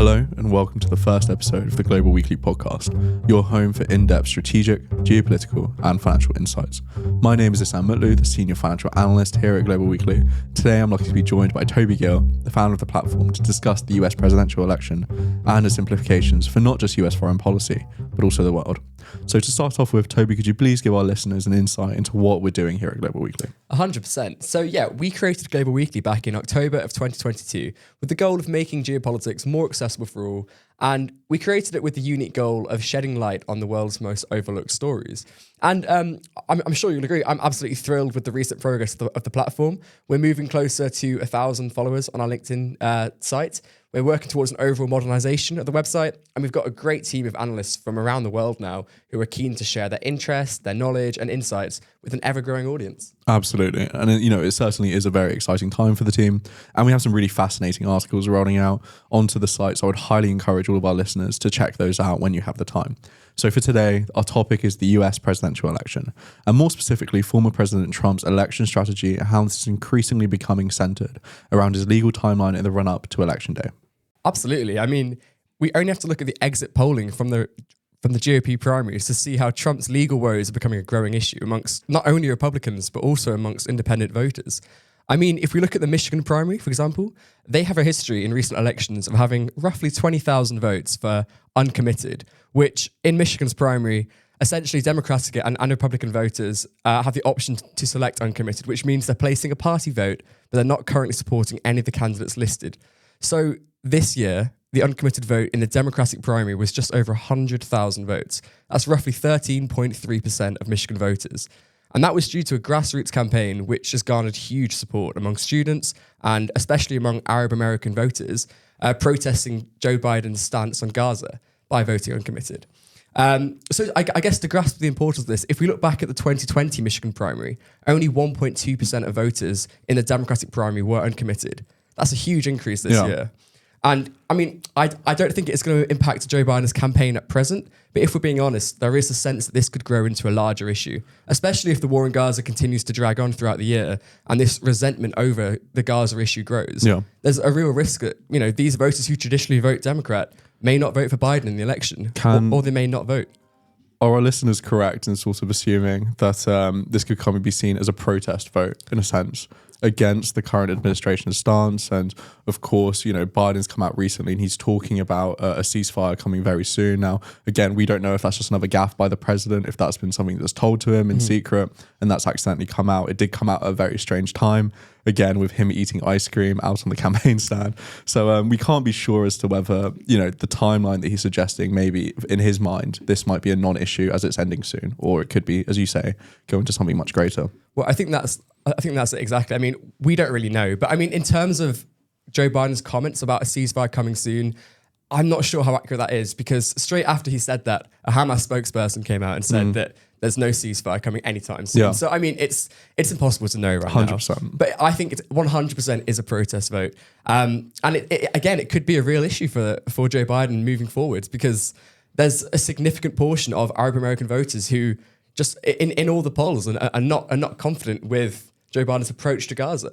Hello and welcome to the first episode of the Global Weekly podcast, your home for in-depth strategic, geopolitical and financial insights. My name is Ihsan Mutlu, the senior financial analyst here at Global Weekly. Today I'm lucky to be joined by Toby Gill, the founder of the platform, to discuss the US presidential election and its implications for not just US foreign policy, but also the world. So to start off with, Toby, could you please give our listeners an insight into what we're doing here at Global Weekly? 100%. So yeah, we created Global Weekly back in October of 2022 with the goal of making geopolitics more accessible for all. And we created it with the unique goal of shedding light on the world's most overlooked stories. And I'm sure you'll agree, I'm absolutely thrilled with the recent progress of the platform. We're moving closer to 1,000 followers on our LinkedIn site. We're working towards an overall modernization of the website, and we've got a great team of analysts from around the world now who are keen to share their interests, their knowledge and insights with an ever-growing audience. Absolutely. And it certainly is a very exciting time for the team. And we have some really fascinating articles rolling out onto the site. So I would highly encourage all of our listeners to check those out when you have the time. So for today, our topic is the US presidential election, and more specifically, former President Trump's election strategy and how this is increasingly becoming centered around his legal timeline in the run-up to election day. Absolutely. I mean, we only have to look at the exit polling from the GOP primaries to see how Trump's legal woes are becoming a growing issue amongst not only Republicans, but also amongst independent voters. I mean, if we look at the Michigan primary, for example, they have a history in recent elections of having roughly 20,000 votes for uncommitted, which in Michigan's primary, essentially Democratic and Republican voters have the option to select uncommitted, which means they're placing a party vote, but they're not currently supporting any of the candidates listed. So this year, the uncommitted vote in the Democratic primary was just over 100,000 votes. That's roughly 13.3% of Michigan voters. And that was due to a grassroots campaign which has garnered huge support among students and especially among Arab American voters protesting Joe Biden's stance on Gaza by voting uncommitted. So I guess to grasp the importance of this, if we look back at the 2020 Michigan primary, only 1.2% of voters in the Democratic primary were uncommitted. That's a huge increase this year. And I mean, I don't think it's going to impact Joe Biden's campaign at present, but if we're being honest, there is a sense that this could grow into a larger issue, especially if the war in Gaza continues to drag on throughout the year and this resentment over the Gaza issue grows. Yeah. There's a real risk that, these voters who traditionally vote Democrat may not vote for Biden in the election, or they may not vote. Are our listeners correct in sort of assuming that this could come and be seen as a protest vote, in a sense, against the current administration's stance? And of course, Biden's come out recently and he's talking about a ceasefire coming very soon. Now, again, we don't know if that's just another gaffe by the president, if that's been something that's told to him in secret and that's accidentally come out. It did come out at a very strange time, again, with him eating ice cream out on the campaign stand. So we can't be sure as to whether, the timeline that he's suggesting, maybe in his mind, this might be a non-issue as it's ending soon, or it could be, as you say, go into something much greater. Well, I think that's it exactly. I mean, we don't really know. But I mean, in terms of Joe Biden's comments about a ceasefire coming soon, I'm not sure how accurate that is, because straight after he said that, a Hamas spokesperson came out and said that there's no ceasefire coming anytime soon. Yeah. So, I mean, it's impossible to know right 100%. now. But I think it's 100% is a protest vote. And it could be a real issue for Joe Biden moving forward, because there's a significant portion of Arab American voters who just in all the polls are not confident with Joe Biden's approach to Gaza.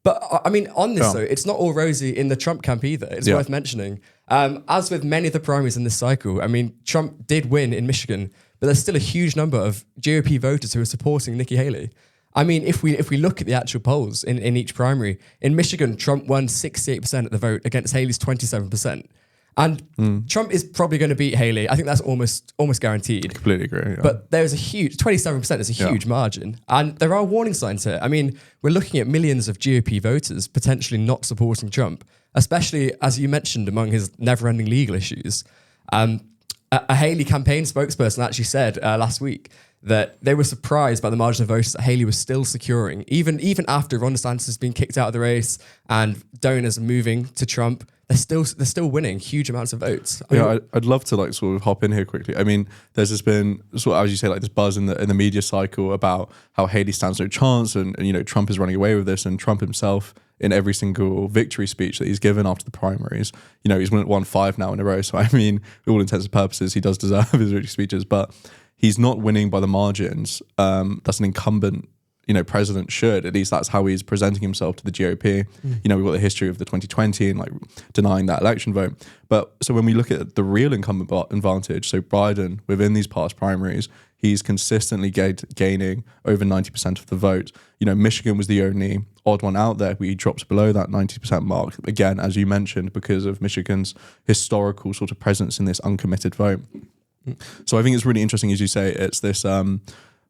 But I mean, on this though, it's not all rosy in the Trump camp either. It's worth mentioning. As with many of the primaries in this cycle, I mean, Trump did win in Michigan, but there's still a huge number of GOP voters who are supporting Nikki Haley. I mean, if we look at the actual polls in each primary, in Michigan, Trump won 68% of the vote against Haley's 27%. And Trump is probably going to beat Haley. I think that's almost guaranteed. I completely agree. Yeah. But there's a huge 27% is a huge margin, and there are warning signs here. I mean, we're looking at millions of GOP voters potentially not supporting Trump, especially as you mentioned among his never-ending legal issues. A Haley campaign spokesperson actually said last week that they were surprised by the margin of voters that Haley was still securing, even after Ron DeSantis has been kicked out of the race and donors are moving to Trump. They're still winning huge amounts of votes. I'd love to sort of hop in here quickly. I mean, there's just been sort of, as you say, this buzz in the media cycle about how Haley stands no chance, and Trump is running away with this, and Trump himself in every single victory speech that he's given after the primaries, he's won 5 now in a row. So I mean, for all intents and purposes, he does deserve his victory speeches, but he's not winning by the margins. That's an incumbent president should. At least that's how he's presenting himself to the GOP. We've got the history of the 2020 and like denying that election vote. But so when we look at the real incumbent advantage, so Biden within these past primaries, he's consistently gaining over 90% of the vote. Michigan was the only odd one out there where he drops below that 90% mark. Again, as you mentioned, because of Michigan's historical sort of presence in this uncommitted vote. So I think it's really interesting, as you say, it's this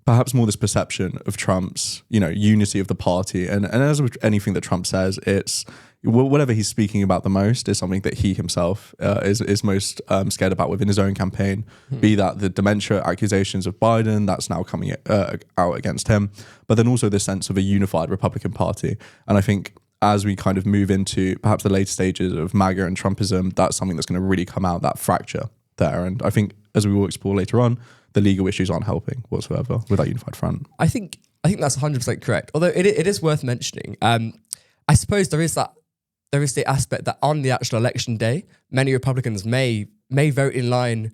perhaps more this perception of Trump's, unity of the party. And as with anything that Trump says, it's whatever he's speaking about the most is something that he himself is most scared about within his own campaign, be that the dementia accusations of Biden, that's now coming out against him, but then also this sense of a unified Republican Party. And I think as we kind of move into perhaps the later stages of MAGA and Trumpism, that's something that's going to really come out, that fracture there. And I think, as we will explore later on, the legal issues aren't helping whatsoever with that unified front. I think that's 100% correct. Although it is worth mentioning, I suppose there is the aspect that on the actual election day, many Republicans may vote in line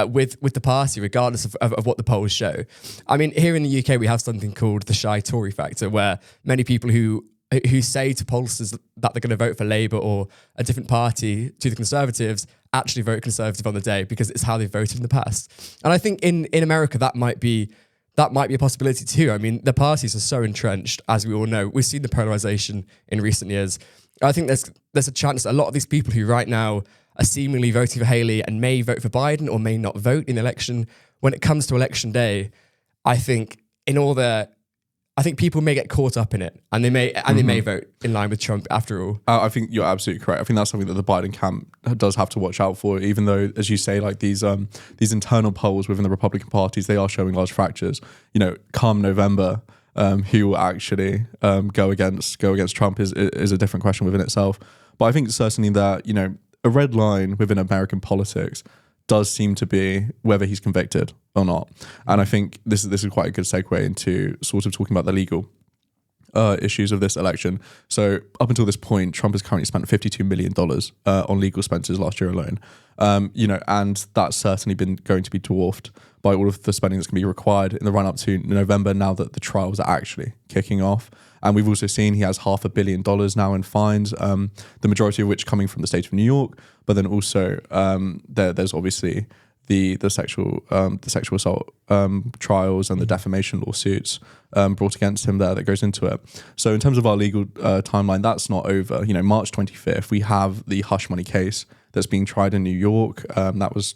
with the party, regardless of what the polls show. I mean, here in the UK, we have something called the shy Tory factor, where many people who say to pollsters that they're going to vote for Labour or a different party to the Conservatives actually vote Conservative on the day because it's how they voted in the past. And I think in America that might be a possibility too. I mean, the parties are so entrenched, as we all know. We've seen the polarization in recent years. I think there's a chance that a lot of these people who right now are seemingly voting for Haley and may vote for Biden or may not vote in the election, when it comes to election day, I think people may get caught up in it, and they may vote in line with Trump after all. I think you're absolutely correct. I think that's something that the Biden camp does have to watch out for, even though, as you say, like these internal polls within the Republican parties, they are showing large fractures. Come November, who will actually go against Trump is a different question within itself. But I think certainly that, a red line within American politics does seem to be whether he's convicted or not. And I think this is quite a good segue into sort of talking about the legal issues of this election. So up until this point, Trump has currently spent $52 million on legal expenses last year alone. And that's certainly been going to be dwarfed by all of the spending that's going to be required in the run up to November, now that the trials are actually kicking off. And we've also seen he has $500 million now in fines, the majority of which coming from the state of New York. But then also there's obviously the sexual assault trials and the defamation lawsuits brought against him there that goes into it. So in terms of our legal timeline, that's not over. March 25th, we have the hush money case that's being tried in New York. That was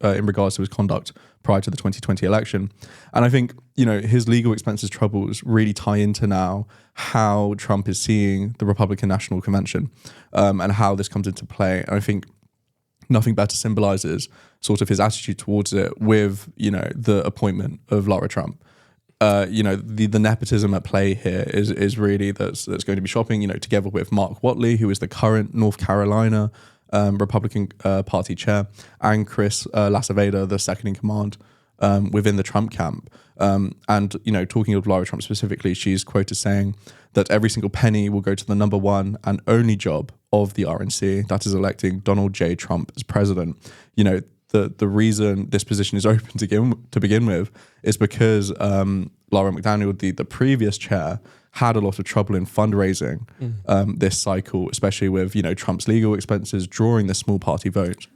in regards to his conduct prior to the 2020 election. And I think, his legal expenses troubles really tie into now how Trump is seeing the Republican National Convention and how this comes into play. And I think nothing better symbolizes sort of his attitude towards it with, the appointment of Lara Trump. The nepotism at play here is really that's going to be shopping, together with Mark Watley, who is the current North Carolina Republican Party chair, and Chris Lasaveda, the second in command within the Trump camp. And talking of Lara Trump specifically, she's quoted saying that every single penny will go to the number one and only job of the RNC, that is electing Donald J. Trump as president. The reason this position is open to begin with is because Laura McDaniel, the previous chair, had a lot of trouble in fundraising this cycle, especially with Trump's legal expenses drawing the small party vote.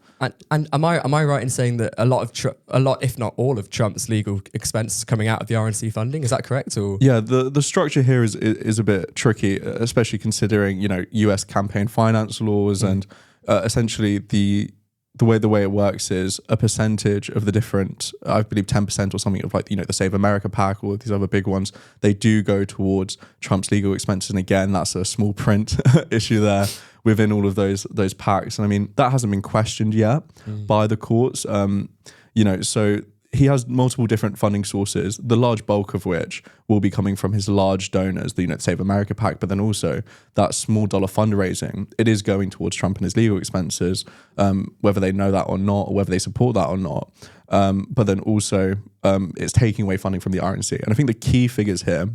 And am I right in saying that a lot, if not all, of Trump's legal expenses coming out of the RNC funding? Is that correct? Or yeah, the structure here is a bit tricky, especially considering U.S. campaign finance laws and essentially the way it works is a percentage of the different, I believe 10% or something of the Save America PAC or these other big ones, they do go towards Trump's legal expenses. And again, that's a small print issue there within all of those PACs. And I mean, that hasn't been questioned yet by the courts. So he has multiple different funding sources, the large bulk of which will be coming from his large donors, the Save America PAC, but then also that small dollar fundraising, it is going towards Trump and his legal expenses, whether they know that or not, or whether they support that or not. But then also it's taking away funding from the RNC. And I think the key figures here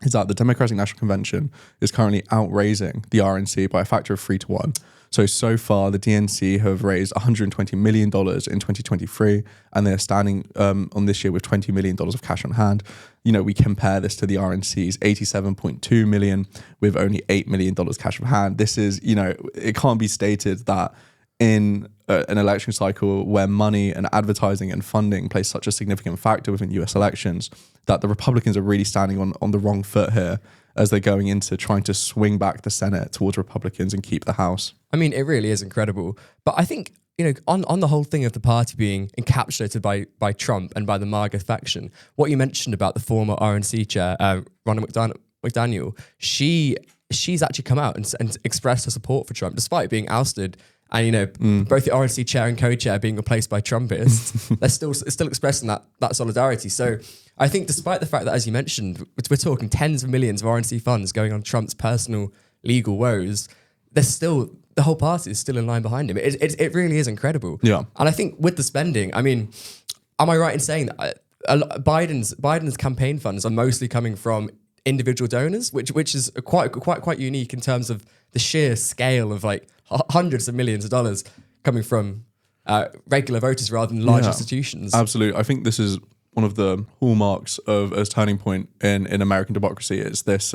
is that the Democratic National Convention is currently outraising the RNC by a factor of 3-1. So far, the DNC have raised $120 million in 2023, and they're standing on this year with $20 million of cash on hand. We compare this to the RNC's $87.2 million with only $8 million cash on hand. This is, it can't be stated that in an election cycle where money and advertising and funding plays such a significant factor within US elections, that the Republicans are really standing on the wrong foot here as they're going into trying to swing back the Senate towards Republicans and keep the House. I mean, it really is incredible. But I think, on the whole thing of the party being encapsulated by Trump and by the MAGA faction, what you mentioned about the former RNC chair, Ronna McDaniel, she's actually come out and expressed her support for Trump, despite being ousted. And, both the RNC chair and co-chair being replaced by Trumpists, they're still expressing that solidarity. So I think despite the fact that, as you mentioned, we're talking tens of millions of RNC funds going on Trump's personal legal woes, the whole party is still in line behind him. It really is incredible. Yeah. And I think with the spending, I mean, am I right in saying that Biden's campaign funds are mostly coming from individual donors, which is quite unique in terms of the sheer scale of like hundreds of millions of dollars coming from regular voters rather than large institutions. Absolutely. I think this is one of the hallmarks of a turning point in American democracy, is this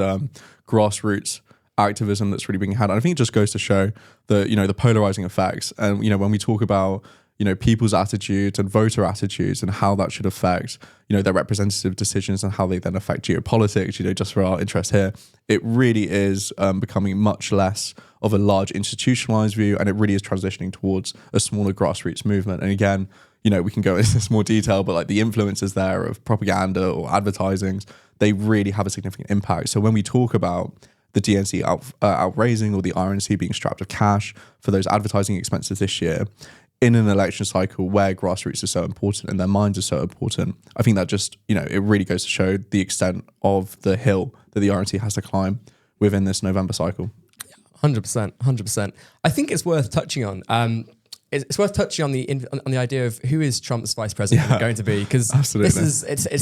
grassroots activism that's really being had. And I think it just goes to show the polarizing effects. And, when we talk about, people's attitudes and voter attitudes and how that should affect, their representative decisions and how they then affect geopolitics, just for our interest here, it really is becoming much less of a large institutionalized view, and it really is transitioning towards a smaller grassroots movement. And again, we can go into this more detail, but like the influences there of propaganda or advertisings, they really have a significant impact. So when we talk about the DNC outraising or the RNC being strapped with cash for those advertising expenses this year, in an election cycle where grassroots is so important and their minds are so important, I think that just, it really goes to show the extent of the hill that the RNC has to climb within this November cycle. 100%. I think it's worth touching on. It's worth touching on the idea of who is Trump's vice president going to be, because it's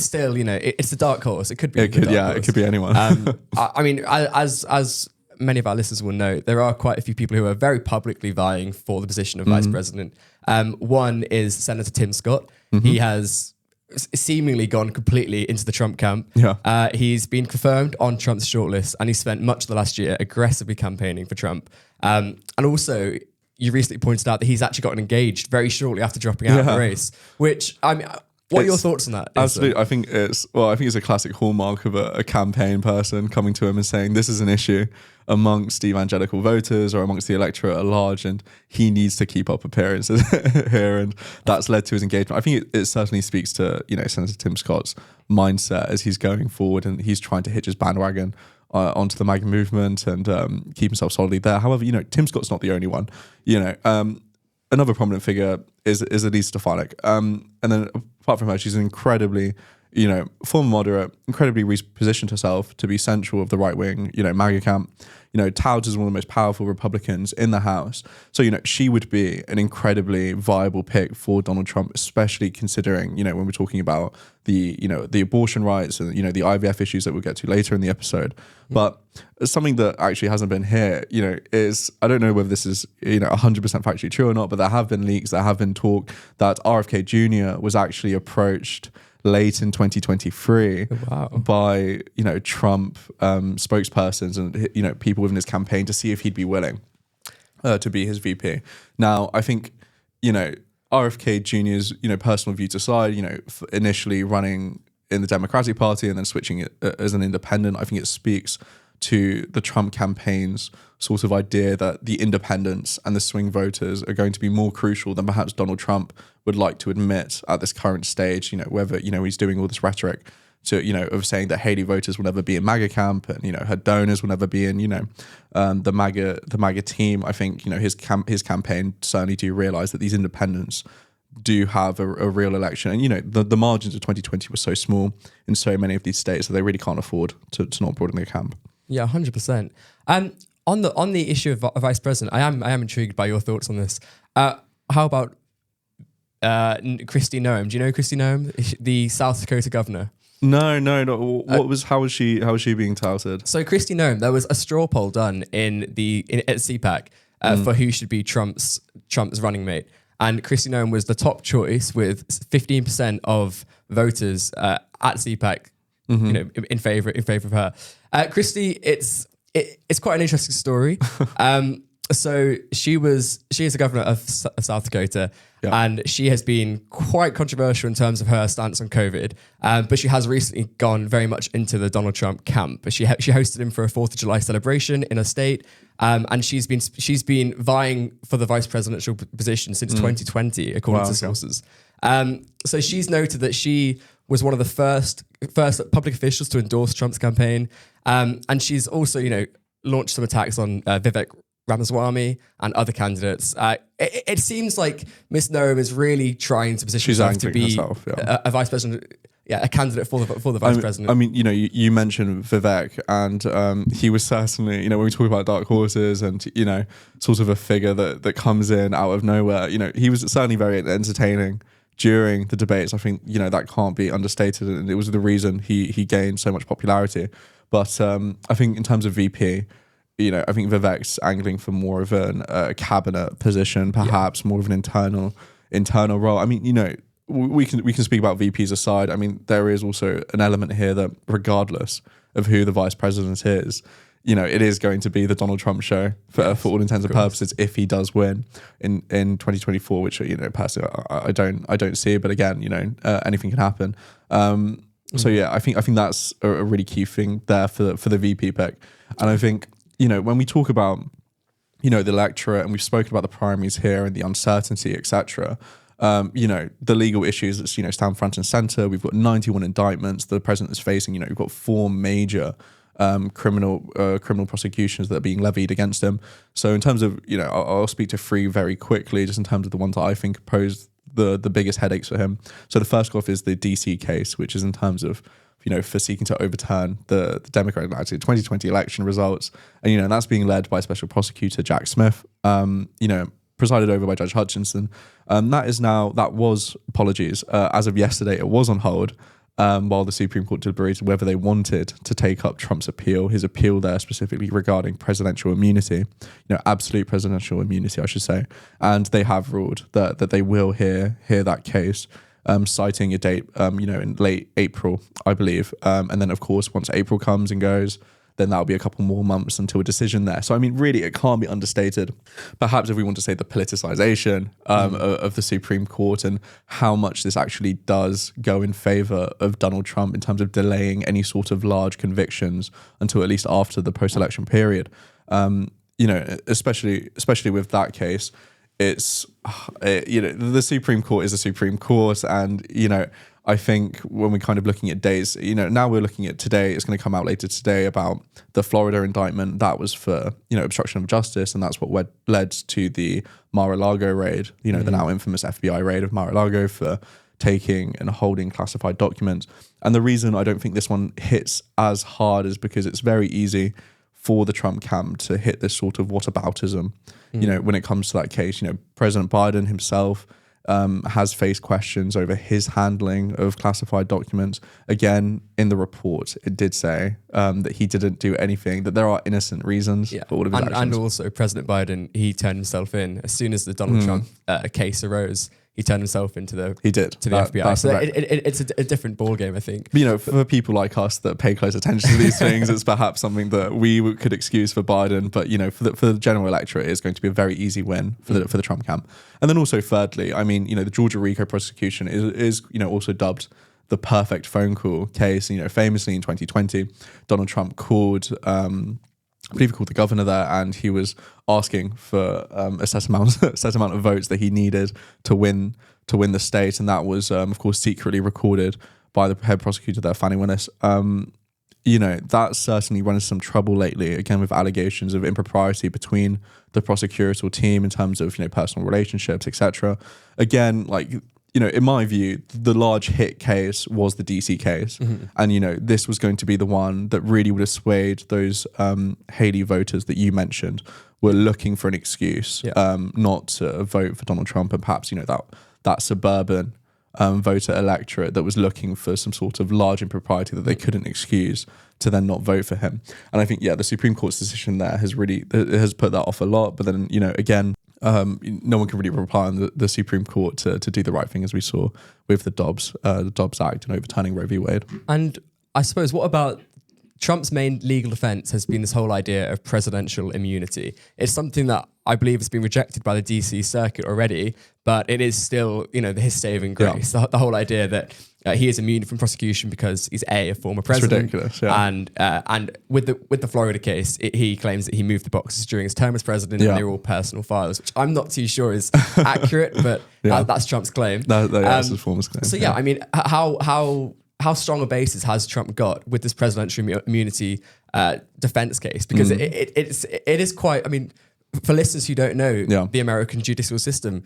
still, it's the dark horse. It could be. It could be anyone. I mean, as many of our listeners will know, there are quite a few people who are very publicly vying for the position of vice president. One is Senator Tim Scott. He has seemingly gone completely into the Trump camp. He's been confirmed on Trump's shortlist, and he spent much of the last year aggressively campaigning for Trump. And also, you recently pointed out that he's actually gotten engaged very shortly after dropping out of the race, which, I mean, what are your thoughts on that? Absolutely. I think it's a classic hallmark of a campaign person coming to him and saying this is an issue amongst evangelical voters or amongst the electorate at large, and he needs to keep up appearances here, and that's led to his engagement. I think it certainly speaks to Senator Tim Scott's mindset as he's going forward, and he's trying to hitch his bandwagon onto the MAGA movement and keep himself solidly there. However, Tim Scott's not the only one. Another prominent figure is Elise Stefanik. And then apart from her, she's an incredibly, former moderate, incredibly repositioned herself to be central of the right-wing, MAGA camp, touted as one of the most powerful Republicans in the House. So, she would be an incredibly viable pick for Donald Trump, especially considering, when we're talking about the abortion rights and, the IVF issues that we'll get to later in the episode. But something that actually hasn't been here, is, I don't know whether this is, 100% factually true or not, but there have been leaks, there have been talk that RFK Jr. was actually approached late in 2023 by Trump spokespersons and people within his campaign to see if he'd be willing to be his VP. Now, I think RFK Jr.'s personal views aside, initially running in the Democratic Party and then switching it as an independent, I think it speaks to the Trump campaign's sort of idea that the independents and the swing voters are going to be more crucial than perhaps Donald Trump would like to admit at this current stage, whether, he's doing all this rhetoric to, of saying that Haley voters will never be in MAGA camp and, her donors will never be in, the MAGA team. I think, his campaign certainly do realize that these independents do have a real election. And, the margins of 2020 were so small in so many of these states that they really can't afford to not broaden their camp. Yeah, 100%. On the issue of vice president, I am intrigued by your thoughts on this. How about Kristi Noem? Do you know Kristi Noem, the South Dakota governor? No, no, no. How was she being touted? So Kristi Noem, there was a straw poll done at CPAC for who should be Trump's running mate, and Kristi Noem was the top choice with 15% of voters at CPAC, in favor of her. Kristi, it's quite an interesting story. So she is the governor of South Dakota, and she has been quite controversial in terms of her stance on COVID. But she has recently gone very much into the Donald Trump camp. She hosted him for a 4th of July celebration in her state, and she's been vying for the vice presidential position since 2020, according to sources. So she's noted that she was one of the first public officials to endorse Trump's campaign, and she's also launched some attacks on Vivek Ramaswamy and other candidates. It seems like Miss Noem is really trying to position herself to be a vice president, a candidate for the vice president. I mean, you mentioned Vivek, and he was certainly, when we talk about dark horses and sort of a figure that comes in out of nowhere. He was certainly very entertaining during the debates. I think that can't be understated, and it was the reason he gained so much popularity. But I think in terms of VP, I think Vivek's angling for more of a cabinet position, perhaps more of an internal role. I mean, we can speak about VPs aside. I mean, there is also an element here that regardless of who the vice president is, it is going to be the Donald Trump show for all intents and purposes if he does win in 2024, which personally I don't see. But again, anything can happen. So yeah, I think that's a really key thing there for the VP pick, and I think. When we talk about, the electorate, and we've spoken about the primaries here and the uncertainty, etc., the legal issues that, stand front and center. We've got 91 indictments the president is facing. We've got 4 major criminal prosecutions that are being levied against him. So in terms of, I'll speak to 3 very quickly, just in terms of the ones that I think pose the biggest headaches for him. So the first off is the DC case, which is in terms of, for seeking to overturn the Democratic 2020 election results. And, that's being led by Special Prosecutor Jack Smith, presided over by Judge Hutchinson. That was, as of yesterday, it was on hold while the Supreme Court deliberated whether they wanted to take up Trump's his appeal there specifically regarding presidential immunity, absolute presidential immunity, I should say. And they have ruled that they will hear that case. Citing a date, in late April, I believe. And then, of course, once April comes and goes, then that'll be a couple more months until a decision there. So, I mean, really, it can't be understated. Perhaps if we want to say the politicization of the Supreme Court and how much this actually does go in favor of Donald Trump in terms of delaying any sort of large convictions until at least after the post-election period. Especially with that case, it's, the Supreme Court is the Supreme Court. And, I think when we're kind of looking at days, now we're looking at today, it's going to come out later today about the Florida indictment. That was for, obstruction of justice. And that's what led to the Mar-a-Lago raid, the now infamous FBI raid of Mar-a-Lago for taking and holding classified documents. And the reason I don't think this one hits as hard is because it's very easy for the Trump camp to hit this sort of whataboutism, when it comes to that case. President Biden himself has faced questions over his handling of classified documents. Again, in the report, it did say that he didn't do anything, that there are innocent reasons for all of his actions. And also, President Biden, he turned himself in as soon as the Donald Trump case arose. He turned himself into the FBI. So it's a different ballgame, I think. For people like us that pay close attention to these things, it's perhaps something that we could excuse for Biden. But for the general electorate, it's going to be a very easy win for the Trump camp. And then also, thirdly, the Georgia RICO prosecution is also dubbed the perfect phone call case. Famously in 2020, Donald Trump called. I believe he called the governor there, and he was asking for a set amount of votes that he needed to win the state, and that was, of course, secretly recorded by the head prosecutor there, Fannie Willis. That certainly run into some trouble lately, again with allegations of impropriety between the prosecutorial team in terms of personal relationships, etc. Again, in my view, the large hit case was the DC case. And, this was going to be the one that really would have swayed those Haley voters that you mentioned were looking for an excuse not to vote for Donald Trump. And perhaps, that suburban voter electorate that was looking for some sort of large impropriety that they couldn't excuse to then not vote for him. And I think, the Supreme Court's decision there has put that off a lot. But then, again, no one can really rely on the Supreme Court to do the right thing, as we saw with the Dobbs Act and overturning Roe v. Wade. And I suppose, what about Trump's main legal defense has been this whole idea of presidential immunity. It's something that I believe has been rejected by the DC circuit already, but it is still, his saving grace. The whole idea that he is immune from prosecution because he's a former president. It's ridiculous, yeah. And with the Florida case, he claims that he moved the boxes during his term as president, and they were all personal files, which I'm not too sure is accurate, but that's Trump's claim. That's his former claim. So I mean, how strong a basis has Trump got with this presidential immunity defense case? Because it is quite, I mean, for listeners who don't know the American judicial system,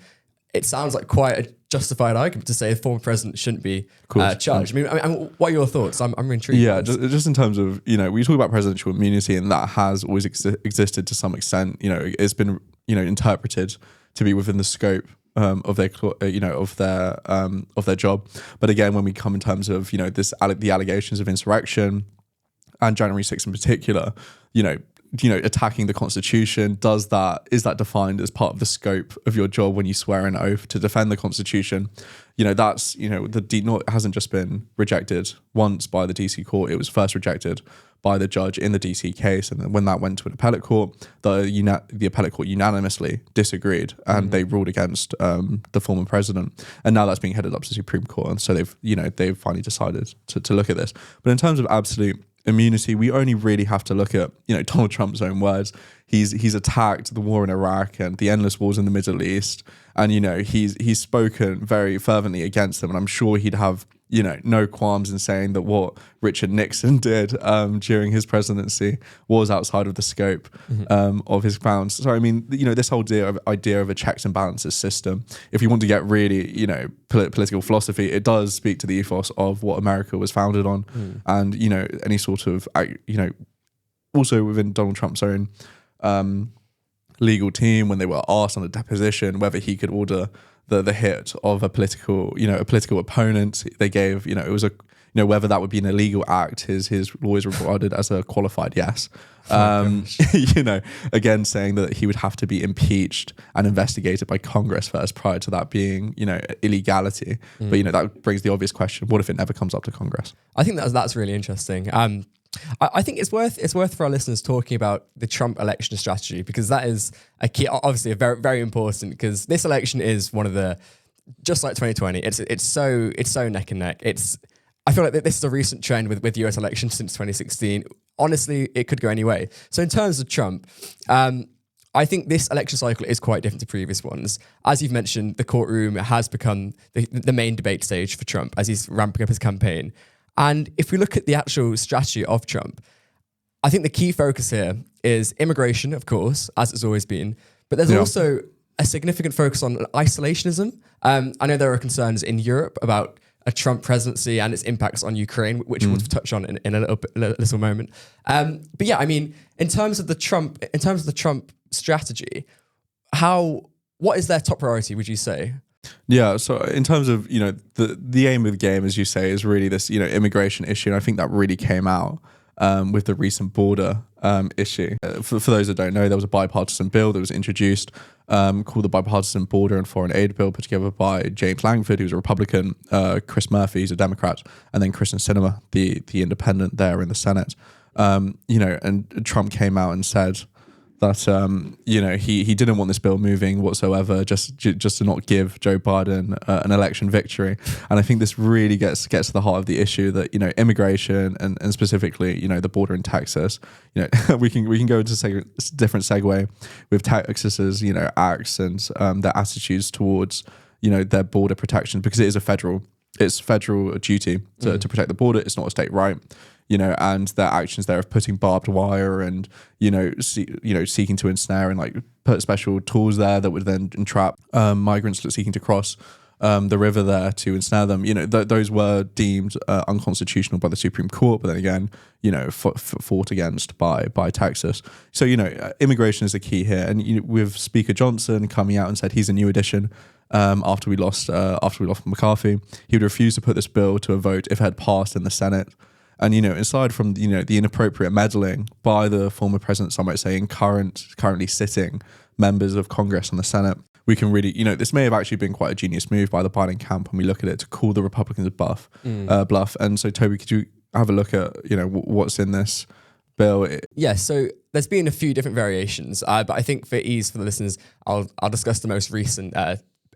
it sounds like quite a justified argument to say a former president shouldn't be charged. I mean, what are your thoughts? I'm intrigued. Yeah, just in terms of, we talk about presidential immunity, and that has always existed to some extent. It's been, interpreted to be within the scope of their of their job. But again, when we come in terms of the allegations of insurrection and January 6th in particular, attacking the Constitution, is that defined as part of the scope of your job when you swear an oath to defend the Constitution? That's it hasn't just been rejected once by the DC court. It was first rejected by the judge in the DC case, and then when that went to an appellate court, the appellate court unanimously disagreed, and they ruled against the former president. And now that's being headed up to the Supreme Court, and so they've finally decided to look at this. But in terms of absolute immunity, we only really have to look at Donald Trump's own words. He's attacked the war in Iraq and the endless wars in the Middle East, and he's spoken very fervently against them. And I'm sure he'd have no qualms in saying that what Richard Nixon did during his presidency was outside of the scope of his bounds. So I mean, this whole idea of a checks and balances system, if you want to get really political philosophy, it does speak to the ethos of what America was founded on, and any sort of also within Donald Trump's own legal team, when they were asked on a deposition whether he could order the hit of a political opponent, they gave it was whether that would be an illegal act, his lawyers regarded as a qualified yes. Again, saying that he would have to be impeached and investigated by Congress first prior to that being illegality. But that brings the obvious question: what if it never comes up to Congress? I think that's really interesting. I think it's worth for our listeners talking about the Trump election strategy, because that is a key, obviously a very, very important, because this election is one of the, just like 2020, it's so neck and neck. I feel like this is a recent trend with US elections since 2016. Honestly, it could go any way. So in terms of Trump, I think this election cycle is quite different to previous ones. As you've mentioned, the courtroom has become the main debate stage for Trump as he's ramping up his campaign. And if we look at the actual strategy of Trump, I think the key focus here is immigration, of course, as it's always been, but there's also a significant focus on isolationism. I know there are concerns in Europe about a Trump presidency and its impacts on Ukraine, which we'll touch on in a little moment. But yeah, I mean, in terms of the Trump strategy, what is their top priority, would you say? Yeah, so in terms of, the aim of the game, as you say, is really this, immigration issue. And I think that really came out with the recent border issue. For those that don't know, there was a bipartisan bill that was introduced called the Bipartisan Border and Foreign Aid Bill, put together by James Langford, who's a Republican, Chris Murphy, who's a Democrat, and then Kristen Sinema, the independent there in the Senate. And Trump came out and said that he didn't want this bill moving whatsoever, just to not give Joe Biden an election victory. And I think this really gets to the heart of the issue that immigration and specifically the border in Texas. We can go into different segue with Texas's acts and their attitudes towards their border protection, because it is it's federal duty to protect the border. It's not a state right. And their actions there of putting barbed wire and, seeking to ensnare and put special tools there that would then entrap migrants seeking to cross the river there to ensnare them. Those were deemed unconstitutional by the Supreme Court, but then again, fought against by Texas. So, immigration is the key here. And with Speaker Johnson coming out and said he's a new addition after we lost McCarthy. He would refuse to put this bill to a vote if it had passed in the Senate. And, aside from, the inappropriate meddling by the former president, some might say, in currently sitting members of Congress and the Senate, we can really, this may have actually been quite a genius move by the Biden camp when we look at it to call the Republicans bluff. And so, Toby, could you have a look at, what's in this bill? Yeah, so there's been a few different variations, but I think for ease for the listeners, I'll discuss the most recent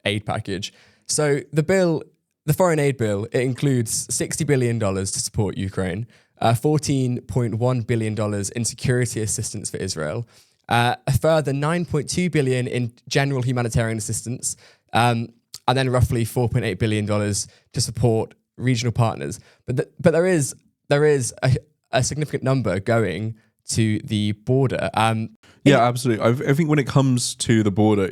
aid package. So the foreign aid bill, it includes $60 billion to support Ukraine, $14.1 billion in security assistance for Israel, a further $9.2 billion in general humanitarian assistance, and then roughly $4.8 billion to support regional partners. But there is a significant number going to the border. Yeah, absolutely. I think when it comes to the border,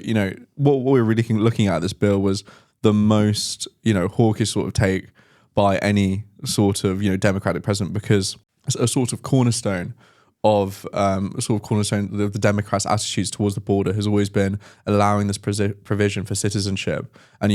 what we're really looking at this bill was the most, hawkish sort of take by any sort of, Democratic president, because it's a sort of cornerstone of the Democrats' attitudes towards the border has always been allowing this provision for citizenship and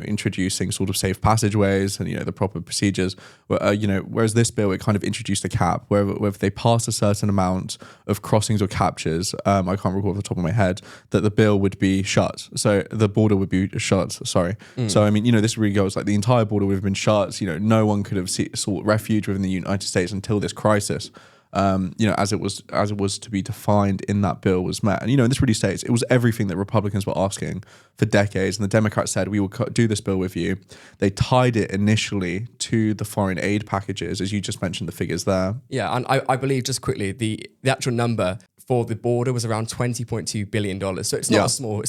introducing sort of safe passageways and the proper procedures. Whereas this bill, it kind of introduced a cap where if they passed a certain amount of crossings or captures, I can't recall off the top of my head, that the bill would be shut. So the border would be shut. Sorry. So this really goes like the entire border would have been shut. No one could have sought refuge within the United States until this crisis. As it was to be defined in that bill was met. And, this really states it was everything that Republicans were asking for decades. And the Democrats said, we will do this bill with you. They tied it initially to the foreign aid packages, as you just mentioned the figures there. Yeah, and I believe just quickly, the actual number for the border was around $20.2 billion. So it's not a small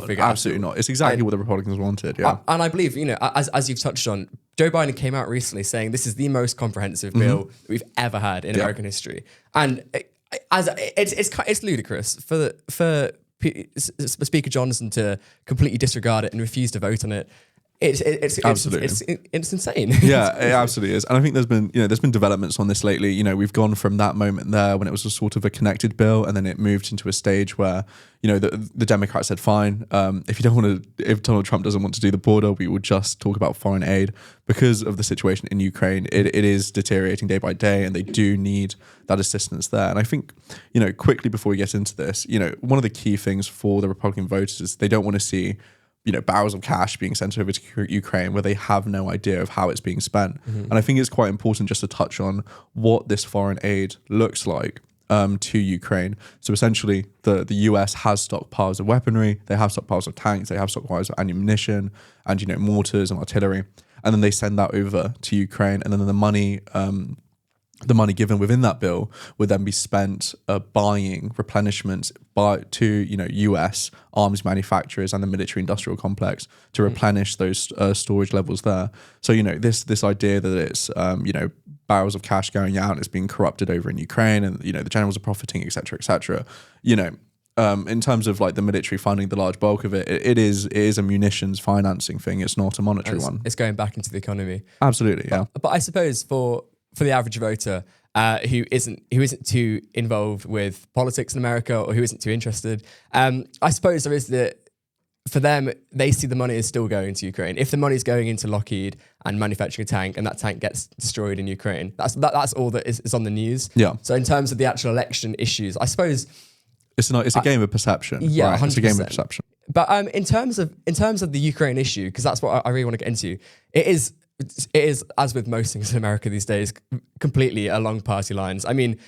figure. Absolutely not. It's exactly what the Republicans wanted. Yeah. And I believe, as you've touched on, Joe Biden came out recently saying this is the most comprehensive bill that we've ever had in American history. And it's ludicrous for Speaker Johnson to completely disregard it and refuse to vote on it. It's insane. Yeah, it absolutely is. And I think there's been developments on this lately. We've gone from that moment there when it was a sort of a connected bill, and then it moved into a stage where the Democrats said, fine, if Donald Trump doesn't want to do the border, we will just talk about foreign aid because of the situation in Ukraine. It is deteriorating day by day, and they do need that assistance there. And I think quickly before we get into this, one of the key things for the Republican voters is they don't want to see barrels of cash being sent over to Ukraine where they have no idea of how it's being spent. And I think it's quite important just to touch on what this foreign aid looks like to Ukraine. So essentially, the US has stockpiles of weaponry, they have stockpiles of tanks, they have stockpiles of ammunition and mortars and artillery, and then they send that over to Ukraine, and then the money given within that bill would then be spent buying replenishments to US arms manufacturers and the military industrial complex to replenish those storage levels there. So this idea that it's barrels of cash going out, it's being corrupted over in Ukraine, and the generals are profiting, etc., etc. In terms of like the military funding, the large bulk of it is a munitions financing thing. It's not a monetary one. It's going back into the economy. Absolutely, yeah. But I suppose for the average voter who isn't too involved with politics in America or who isn't too interested, I suppose there is for them, they see the money is still going to Ukraine. If the money is going into Lockheed and manufacturing a tank, and that tank gets destroyed in Ukraine, that's all that is on the news. Yeah. So in terms of the actual election issues, I suppose it's a game of perception. Yeah, right? 100%. It's a game of perception. But in terms of the Ukraine issue, because that's what I really want to get into, it is, as with most things in America these days, completely along party lines. I mean,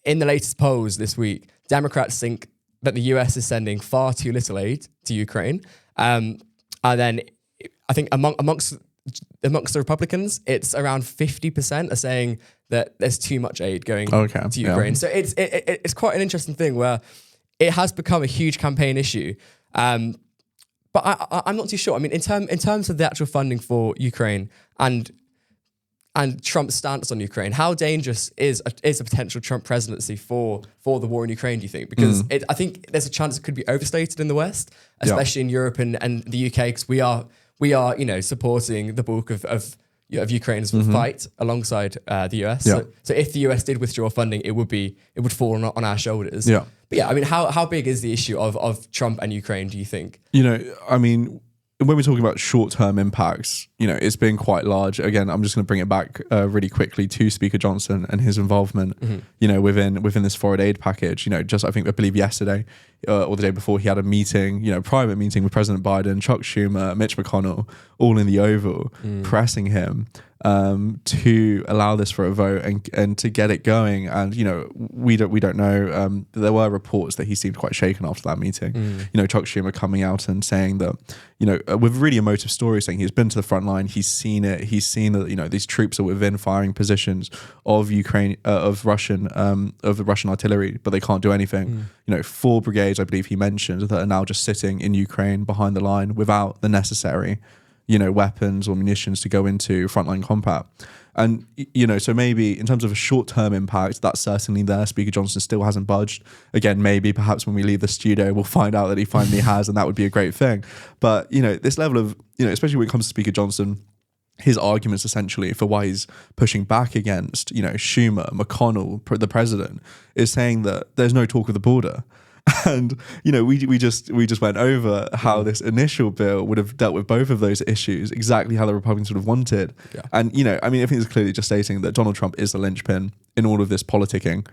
in the latest polls this week, Democrats think that the US is sending far too little aid to Ukraine. And then I think amongst the Republicans, it's around 50% are saying that there's too much aid going to Ukraine. So it's quite an interesting thing where it has become a huge campaign issue. But I'm not too sure. I mean, in terms of the actual funding for Ukraine and Trump's stance on Ukraine, how dangerous is a potential Trump presidency for the war in Ukraine, do you think? Because I think there's a chance it could be overstated in the West, especially in Europe and the UK, because we are supporting the bulk of Ukraine's fight alongside the US. So if the US did withdraw funding, it would fall on our shoulders. Yeah. But yeah, I mean, how big is the issue of Trump and Ukraine, do you think? I mean, when we're talking about short-term impacts, it's been quite large. Again, I'm just going to bring it back really quickly to Speaker Johnson and his involvement, within this foreign aid package. I believe yesterday or the day before, he had a meeting, private meeting with President Biden, Chuck Schumer, Mitch McConnell, all in the Oval, pressing him to allow this for a vote and to get it going. And we don't know. There were reports that he seemed quite shaken after that meeting. Chuck Schumer coming out and saying that with really emotive stories, saying he's been to the front line, he's seen it, he's seen that these troops are within firing positions of Ukraine of Russian artillery, but they can't do anything. 4 brigades, I believe he mentioned, that are now just sitting in Ukraine behind the line without the necessary weapons or munitions to go into frontline combat. And, so maybe in terms of a short-term impact, that's certainly there. Speaker Johnson still hasn't budged. Again, maybe perhaps when we leave the studio, we'll find out that he finally has, and that would be a great thing. But, this level of, especially when it comes to Speaker Johnson, his arguments essentially for why he's pushing back against, Schumer, McConnell, the president, is saying that there's no talk of the border. And we just went over how this initial bill would have dealt with both of those issues, exactly how the Republicans would have wanted. Yeah. And I think it's clearly just stating that Donald Trump is the linchpin in all of this politicking,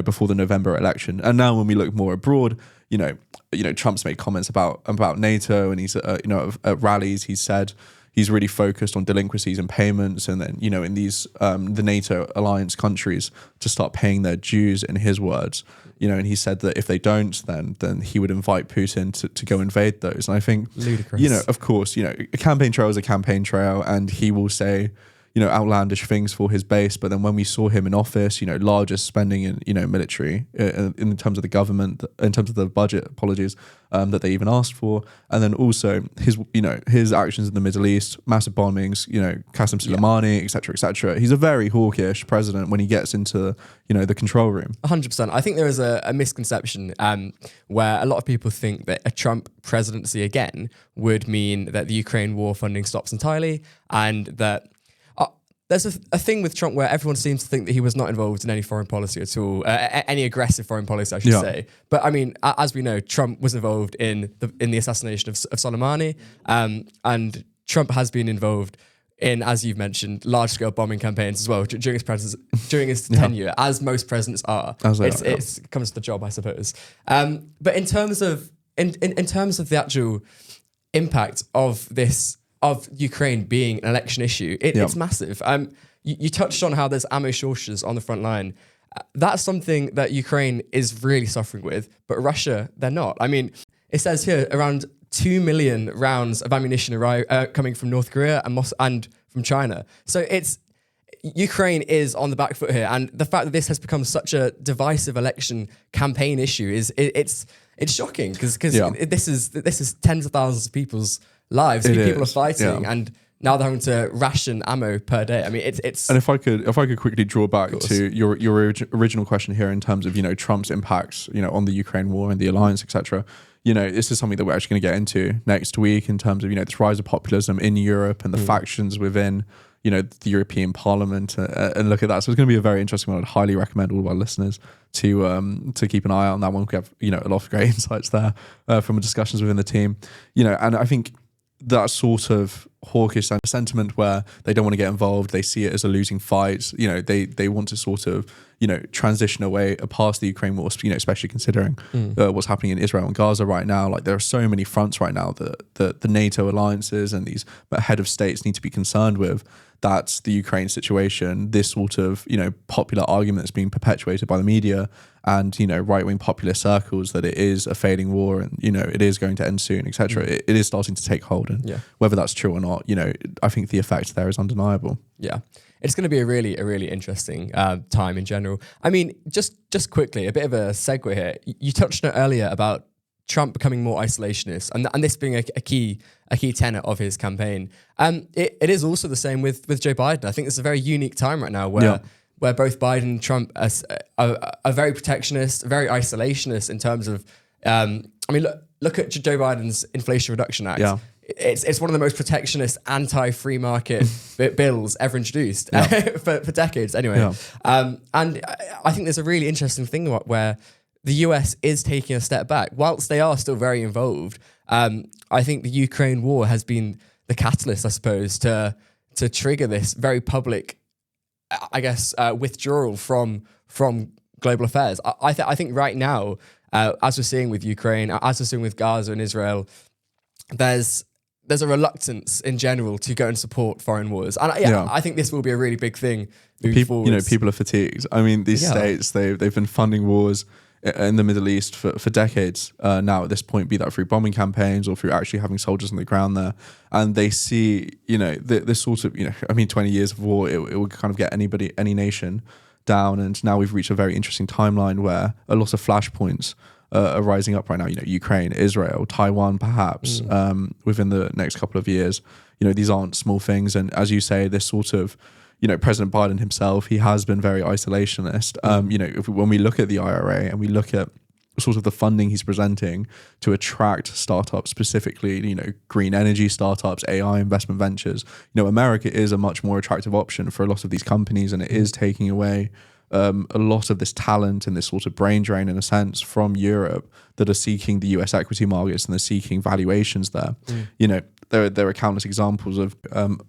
before the November election. And now when we look more abroad, Trump's made comments about NATO, and he's at rallies he's said he's really focused on delinquencies and payments, and then in these the NATO alliance countries to start paying their dues, in his words. And he said that if they don't, then he would invite Putin to go invade those. And I think, ludicrous. Of course, a campaign trail is a campaign trail, and he will say, outlandish things for his base. But then when we saw him in office, largest spending in, military in terms of the government, in terms of the budget, that they even asked for. And then also his actions in the Middle East, massive bombings, Qasem Soleimani, et cetera. He's a very hawkish president when he gets into, the control room. 100%. I think there is a misconception where a lot of people think that a Trump presidency again would mean that the Ukraine war funding stops entirely, and that there's a thing with Trump where everyone seems to think that he was not involved in any foreign policy at all, any aggressive foreign policy, I should say. But I mean, as we know, Trump was involved in the assassination of Soleimani, and Trump has been involved in, as you've mentioned, large-scale bombing campaigns as well during his tenure, as most presidents are. It comes to the job, I suppose. But in terms of the actual impact of this, of Ukraine being an election issue, it's massive. You touched on how there's ammo shortages on the front line. That's something that Ukraine is really suffering with, but Russia, they're not. I mean, it says here around 2 million rounds of ammunition coming from North Korea and from China. So Ukraine is on the back foot here, and the fact that this has become such a divisive election campaign issue it's shocking because this is tens of thousands of people's lives. People are fighting, and now they're having to ration ammo per day. I mean, it's. And if I could quickly draw back to your original question here in terms of Trump's impacts on the Ukraine war and the alliance, etc. This is something that we're actually going to get into next week in terms of this rise of populism in Europe and the factions within the European Parliament, and look at that. So it's going to be a very interesting one. I'd highly recommend all of our listeners to keep an eye out on that one. We have a lot of great insights there from the discussions within the team. And I think that sort of hawkish sentiment where they don't want to get involved, they see it as a losing fight. They want to sort of transition away past the Ukraine war. Especially considering what's happening in Israel and Gaza right now. Like there are so many fronts right now that the NATO alliances and these head of states need to be concerned with. That's the Ukraine situation. This sort of popular argument that's being perpetuated by the media and right-wing populist circles that it is a fading war and it is going to end soon, etc. It is starting to take hold, and whether that's true or not, I think the effect there is undeniable. Yeah, it's going to be a really interesting time in general. I mean, just quickly, a bit of a segue here. You touched on it earlier about Trump becoming more isolationist, and this being a key tenet of his campaign. It is also the same with Joe Biden. I think it's a very unique time right now where both Biden and Trump are very protectionist, very isolationist in terms of. I mean, look at Joe Biden's Inflation Reduction Act. Yeah. It's one of the most protectionist, anti-free market bills ever introduced for decades. Anyway, and I think there's a really interesting thing where the US is taking a step back. Whilst they are still very involved, I think the Ukraine war has been the catalyst, I suppose, to trigger this very public, I guess, withdrawal from global affairs. I think right now, as we're seeing with Ukraine, as we're seeing with Gaza and Israel, there's a reluctance in general to go and support foreign wars. And I think this will be a really big thing moving forward. People are fatigued. I mean, these states, they've been funding wars in the Middle East for decades now at this point, be that through bombing campaigns or through actually having soldiers on the ground there. And they see, this sort of, 20 years of war, it would kind of get any nation down. And now we've reached a very interesting timeline where a lot of flashpoints are rising up right now. Ukraine, Israel, Taiwan, perhaps within the next couple of years. These aren't small things. And as you say, this sort of, President Biden himself, he has been very isolationist. When we look at the IRA and we look at sort of the funding he's presenting to attract startups, specifically, green energy startups, AI investment ventures, America is a much more attractive option for a lot of these companies, and it is taking away a lot of this talent and this sort of brain drain, in a sense, from Europe that are seeking the US equity markets and they're seeking valuations there. There are countless examples of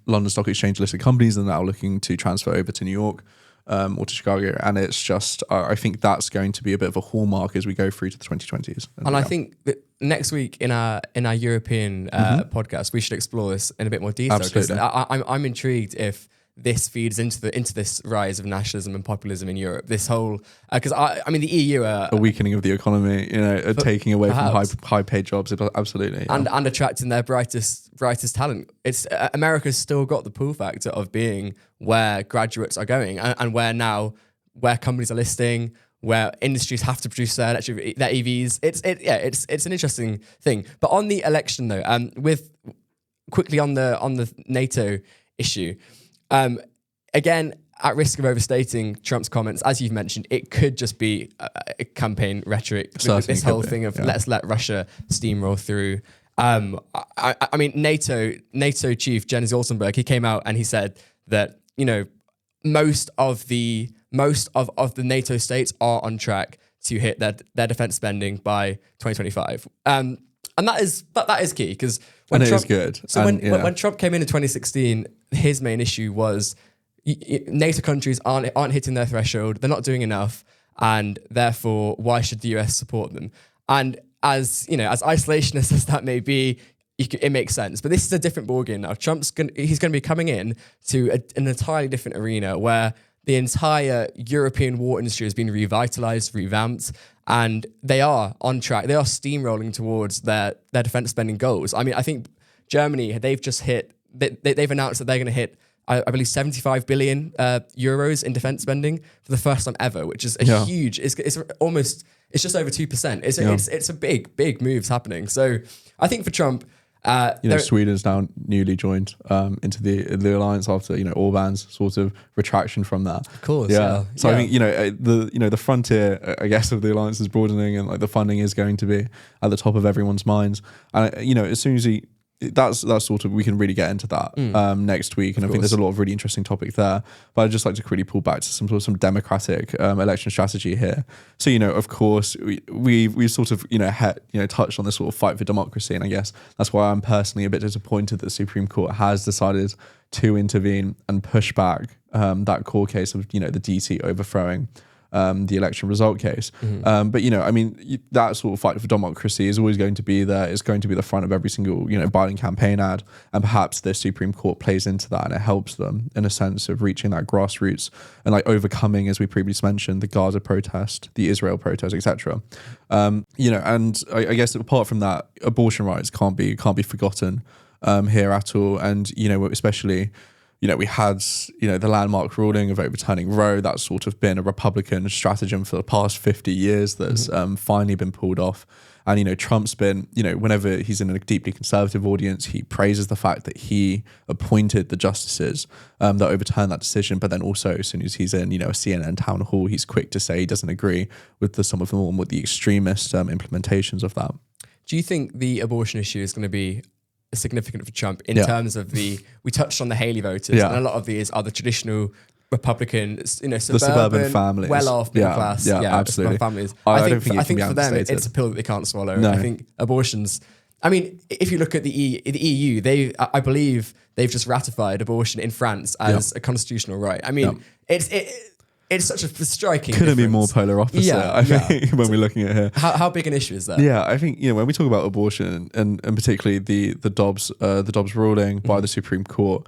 London Stock Exchange listed companies that are now looking to transfer over to New York or to Chicago. And it's just, I think that's going to be a bit of a hallmark as we go through to the 2020s. And I think that next week in our European podcast, we should explore this in a bit more detail. Absolutely. I'm intrigued if this feeds into this rise of nationalism and populism in Europe. This whole because the EU are a weakening of the economy, taking away from high paid jobs. Absolutely, and attracting their brightest talent. It's America's still got the pull factor of being where graduates are going and where companies are listing, where industries have to produce their EVs. It's an interesting thing. But on the election though, quickly on the NATO issue. Again, at risk of overstating Trump's comments, as you've mentioned, it could just be a campaign rhetoric. This whole thing of let's let Russia steamroll through. NATO chief Jens Stoltenberg, he came out and he said that most of the NATO states are on track to hit their defense spending by 2025. And that is key because when Trump, is good. So when Trump came in 2016, his main issue was NATO countries aren't hitting their threshold. They're not doing enough, and therefore, why should the US support them? And as isolationist as that may be, it makes sense. But this is a different ballgame now. He's going to be coming in to an entirely different arena where the entire European war industry has been revitalized, revamped, and they are on track. They are steamrolling towards their defense spending goals. I think Germany, they've just hit, they've announced that they're going to hit, I believe, 75 billion euros in defense spending for the first time ever, which is a huge, it's just over 2%. It's a big moves happening. So I think for Trump, Sweden's now newly joined into the alliance after Orban's sort of retraction from that. Of course, So I think the frontier, I guess, of the alliance is broadening, and the funding is going to be at the top of everyone's minds. And as soon as that's sort of, we can really get into that next week, and I think there's a lot of really interesting topics there. But I'd just like to quickly pull back to some democratic election strategy here. So of course we sort of touched on this sort of fight for democracy, and I guess that's why I'm personally a bit disappointed that the Supreme Court has decided to intervene and push back that court case of the DC overthrowing the election result case. But that sort of fight for democracy is always going to be there. It's going to be the front of every single Biden campaign ad, and perhaps the Supreme Court plays into that, and it helps them in a sense of reaching that grassroots and overcoming, as we previously mentioned, the Gaza protest, the Israel protest, etc. And I guess apart from that, abortion rights can't be forgotten here at all, and especially. We had, the landmark ruling of overturning Roe. That's sort of been a Republican stratagem for the past 50 years that's finally been pulled off. And, Trump's been, whenever he's in a deeply conservative audience, he praises the fact that he appointed the justices that overturned that decision. But then also, as soon as he's in, a CNN town hall, he's quick to say he doesn't agree with some of the extremist implementations of that. Do you think the abortion issue is going to be significant for Trump in terms of we touched on the Haley voters, and a lot of these are the traditional Republican, the suburban families, well-off middle class, absolutely. Families. I don't think for them, it's a pill that they can't swallow. No. I think abortions. I mean, if you look at the EU, I believe they've just ratified abortion in France as a constitutional right. I mean, it's such a striking. Couldn't difference. be more polar opposite. I think when we're looking at here. How big an issue is that? Yeah, I think when we talk about abortion and particularly the Dobbs ruling by the Supreme Court,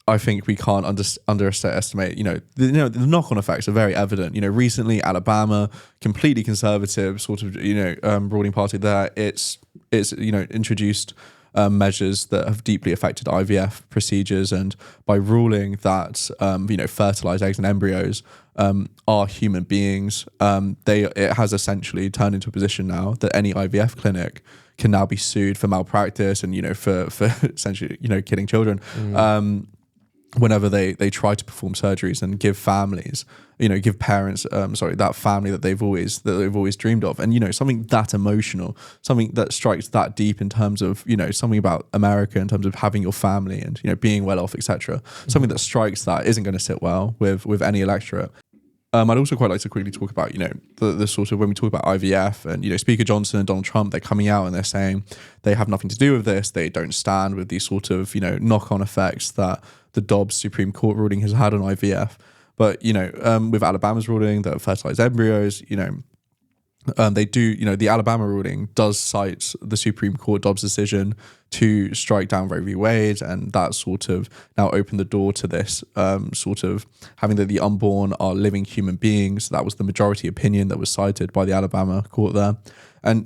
I think we can't underestimate. The knock-on effects are very evident. Recently Alabama, completely conservative sort of ruling party there. It's introduced measures that have deeply affected IVF procedures, and by ruling that fertilized eggs and embryos are human beings, it has essentially turned into a position now that any IVF clinic can now be sued for malpractice and for essentially killing children. Whenever they try to perform surgeries and give families, give parents, that family that they've always dreamed of, and something that emotional, something that strikes that deep in terms of something about America in terms of having your family and being well off, etc. Something that strikes that isn't going to sit well with any electorate. I'd also quite like to quickly talk about, the sort of when we talk about IVF and, Speaker Johnson and Donald Trump, they're coming out and they're saying they have nothing to do with this. They don't stand with these sort of, knock-on effects that the Dobbs Supreme Court ruling has had on IVF. But, with Alabama's ruling that fertilized embryos, they do, the Alabama ruling does cite the Supreme Court Dobbs decision to strike down Roe v. Wade, and that sort of now opened the door to this sort of having that the unborn are living human beings. That was the majority opinion that was cited by the Alabama court there. And,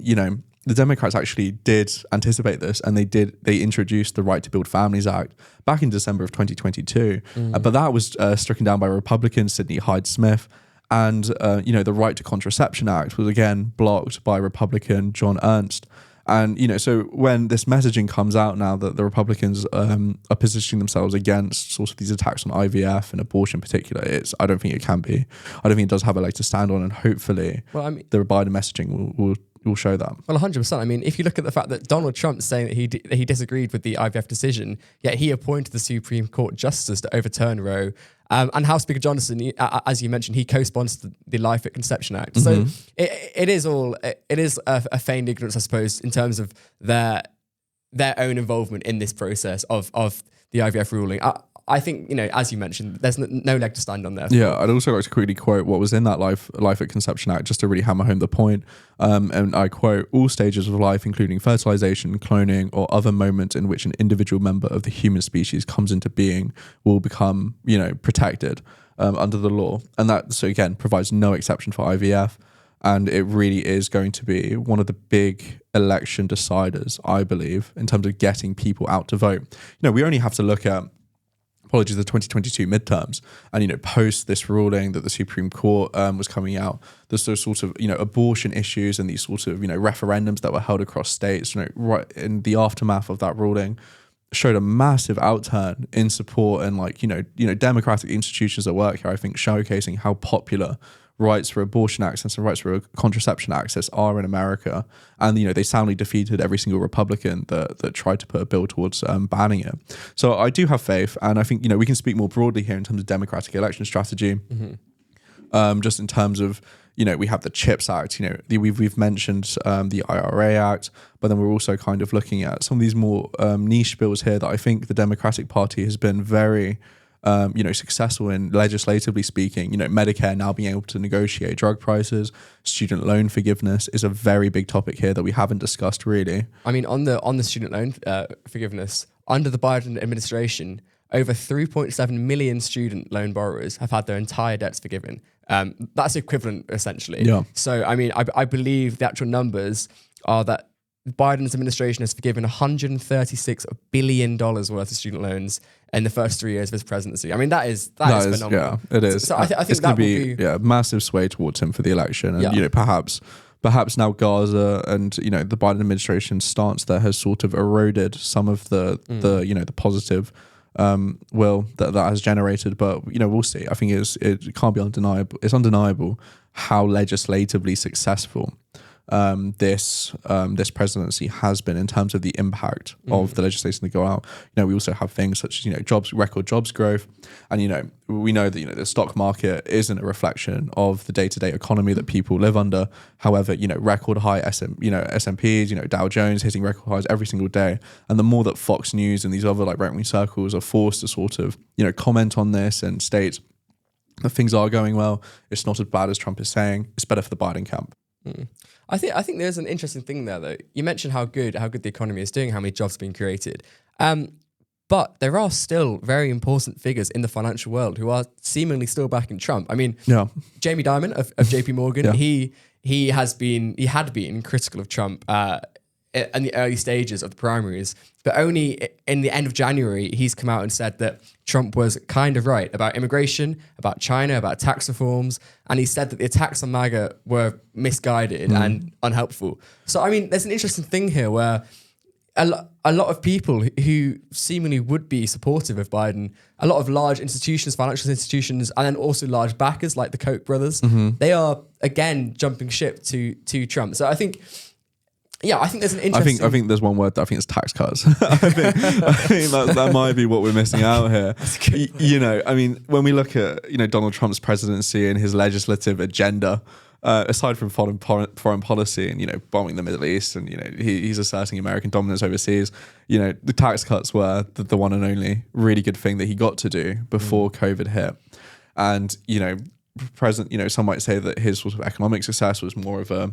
the Democrats actually did anticipate this, and they introduced the Right to Build Families Act back in December of 2022. But that was stricken down by Republican Sidney Hyde-Smith. And, the Right to Contraception Act was again blocked by Republican John Ernst. And, so when this messaging comes out now that the Republicans are positioning themselves against sort of these attacks on IVF and abortion in particular, I don't think it can be. I don't think it does have a leg to stand on, and hopefully the Biden messaging will show that. Well, 100%. I mean, if you look at the fact that Donald Trump's saying that he disagreed with the IVF decision, yet he appointed the Supreme Court justice to overturn Roe. And House Speaker Johnson, as you mentioned, he co-sponsored the Life at Conception Act. So it is a feigned ignorance, I suppose, in terms of their own involvement in this process of the IVF ruling. I think, as you mentioned, there's no leg to stand on there. Yeah, I'd also like to quickly quote what was in that Life at Conception Act, just to really hammer home the point. And I quote, "All stages of life, including fertilization, cloning, or other moments in which an individual member of the human species comes into being, will become, protected under the law." And that, so again, provides no exception for IVF. And it really is going to be one of the big election deciders, I believe, in terms of getting people out to vote. We only have to look at the 2022 midterms, and post this ruling that the Supreme Court was coming out, there's those sort of abortion issues and these sort of referendums that were held across states, right in the aftermath of that ruling, showed a massive outturn in support and democratic institutions at work here. I think showcasing how popular rights for abortion access and rights for contraception access are in America. And, they soundly defeated every single Republican that tried to put a bill towards banning it. So I do have faith. And I think, we can speak more broadly here in terms of democratic election strategy. Just in terms of, we have the CHIPS Act, we've mentioned the IRA Act, but then we're also kind of looking at some of these more niche bills here that I think the Democratic Party has been very successful in, legislatively speaking. Medicare now being able to negotiate drug prices, student loan forgiveness is a very big topic here that we haven't discussed really. I mean, on the student loan forgiveness, under the Biden administration, over 3.7 million student loan borrowers have had their entire debts forgiven. That's equivalent essentially. Yeah. So, I mean, I believe the actual numbers are that Biden's administration has forgiven $136 billion worth of student loans in the first 3 years of his presidency. I mean, that is phenomenal. Yeah, it is. So I think it's that going to be massive sway towards him for the election. And, perhaps now Gaza and, the Biden administration's stance there has sort of eroded some of the positive will that has generated. But, we'll see. I think it can't be undeniable. It's undeniable how legislatively successful this presidency has been in terms of the impact of the legislation that go out. We also have things such as record jobs growth, and we know that the stock market isn't a reflection of the day-to-day economy that people live under. However, record high S&Ps, Dow Jones hitting record highs every single day, and the more that Fox News and these other right-wing circles are forced to sort of comment on this and state that things are going well, it's not as bad as Trump is saying, it's better for the Biden camp. I think there's an interesting thing there, though. You mentioned how good the economy is doing, how many jobs are being created. But there are still very important figures in the financial world who are seemingly still backing Trump. I mean, Jamie Dimon of JP Morgan, he had been critical of Trump in the early stages of the primaries, but only in the end of January, he's come out and said that Trump was kind of right about immigration, about China, about tax reforms, and he said that the attacks on MAGA were misguided and unhelpful. So, I mean, there's an interesting thing here where a lot of people who seemingly would be supportive of Biden, a lot of large institutions, financial institutions, and then also large backers like the Koch brothers, they are, again, jumping ship to Trump. So I think there's an interesting... I think there's one word that I think is tax cuts. I think that might be what we're missing out here. I mean, when we look at Donald Trump's presidency and his legislative agenda, aside from foreign policy and bombing the Middle East and he's asserting American dominance overseas, the tax cuts were the one and only really good thing that he got to do before COVID hit. And some might say that his sort of economic success was more of a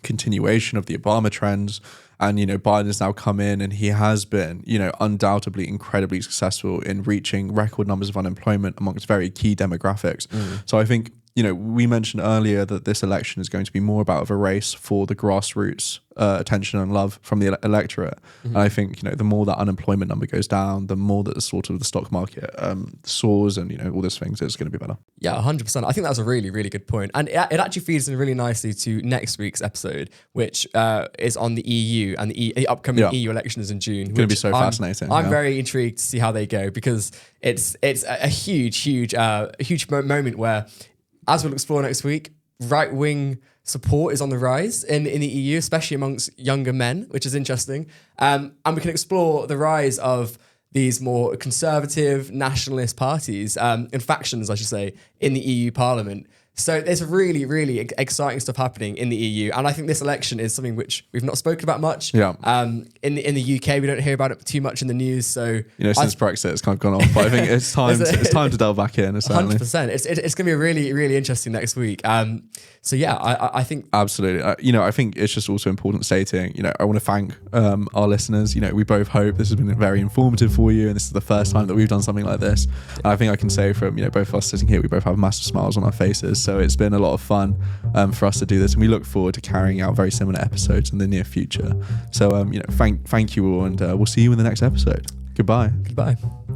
continuation of the Obama trends, and Biden has now come in and he has been undoubtedly incredibly successful in reaching record numbers of unemployment amongst very key demographics. So I think we mentioned earlier that this election is going to be more about a race for the grassroots attention and love from the electorate. And I think the more that unemployment number goes down, the more that the stock market soars and all those things, it's going to be better. Yeah, 100%. I think that's a really, really good point. And it actually feeds in really nicely to next week's episode, which is on the EU and the upcoming EU elections in June. It's going to be so fascinating. I'm very intrigued to see how they go, because it's a huge moment where, as we'll explore next week, right-wing support is on the rise in the EU, especially amongst younger men, which is interesting. And we can explore the rise of these more conservative nationalist parties and factions, I should say, in the EU Parliament. So there's really, really exciting stuff happening in the EU. And I think this election is something which we've not spoken about much. Yeah. In the UK, we don't hear about it too much in the news. So since Brexit, it's kind of gone off. But I think it's time to delve back in. 100%. It's going to be really, really interesting next week. So yeah, I think absolutely. I think it's just also important stating. I want to thank our listeners. We both hope this has been very informative for you, and this is the first time that we've done something like this. And I think I can say from both of us sitting here, we both have massive smiles on our faces. So it's been a lot of fun for us to do this, and we look forward to carrying out very similar episodes in the near future. So thank you all, and we'll see you in the next episode. Goodbye. Goodbye.